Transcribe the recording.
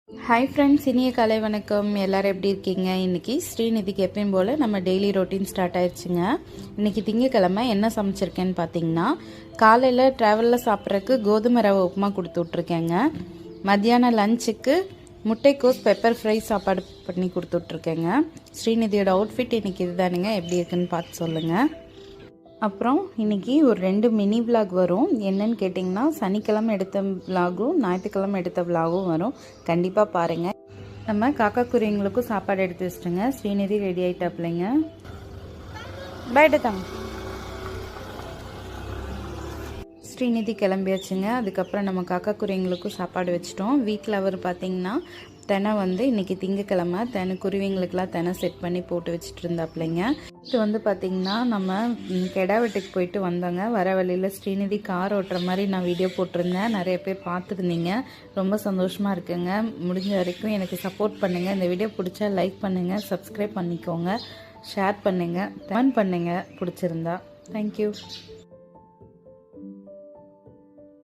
Hi friends, இனிய காலை வணக்கம். எல்லோரும் எப்படி இருக்கீங்க? இன்றைக்கி ஸ்ரீநிதிக்கு எப்பயும் போல் நம்ம டெய்லி ரொட்டீன் ஸ்டார்ட் ஆயிடுச்சுங்க. இன்றைக்கி திங்கக்கிழமை என்ன சமைச்சிருக்கேன்னு பார்த்தீங்கன்னா, காலையில் ட்ராவலில் சாப்பிட்றதுக்கு கோதுமை ரவை உப்புமா கொடுத்து விட்ருக்கேங்க. மத்தியானம் லஞ்சுக்கு முட்டைக்கோஸ் பெப்பர் ஃப்ரை சாப்பாடு பண்ணி கொடுத்துட்ருக்கேங்க. ஸ்ரீநிதியோட அவுட்ஃபிட் இன்றைக்கி இதுதானுங்க. எப்படி இருக்குன்னு பார்த்து சொல்லுங்கள். அப்புறம் இன்றைக்கி ஒரு 2 மினி விலாக் வரும். என்னன்னு கேட்டிங்கன்னா, சனிக்கிழமை எடுத்த விலாகும் ஞாயிற்றுக்கிழமை எடுத்த விலாகும் வரும். கண்டிப்பாக பாருங்கள். நம்ம காக்கா குருவிங்களுக்கும் சாப்பாடு எடுத்து வச்சுட்டுங்க. ஸ்ரீநிதி ரெடி ஆகிட்டாப்லைங்க. பைட்டு தாங்க. ஸ்ரீநிதி கிளம்பியாச்சுங்க. அதுக்கப்புறம் நம்ம காக்கா குருவிங்களுக்கும் சாப்பாடு வச்சிட்டோம். வீட்டில் அவர் பார்த்திங்கன்னா தெனை இன்றைக்கி திங்கக்கிழமை குருவிங்களுக்கெல்லாம் தெனை செட் பண்ணி போட்டு வச்சுட்டு இருந்தாப்லைங்க. இது பார்த்திங்கன்னா நம்ம கெடா வெட்டுக்கு போயிட்டு வந்தோங்க. வர வழியில் ஸ்ரீநிதி கார் ஓட்டுற மாதிரி நான் வீடியோ போட்டிருந்தேன். நிறைய பேர் பார்த்துருந்தீங்க. ரொம்ப சந்தோஷமாக இருக்குங்க. முடிஞ்ச வரைக்கும் எனக்கு சப்போர்ட் பண்ணுங்கள். இந்த வீடியோ பிடிச்சா லைக் பண்ணுங்கள், சப்ஸ்கிரைப் பண்ணிக்கோங்க, ஷேர் பண்ணுங்கள், கமெண்ட் பண்ணுங்கள் பிடிச்சிருந்தா. தேங்க்யூ.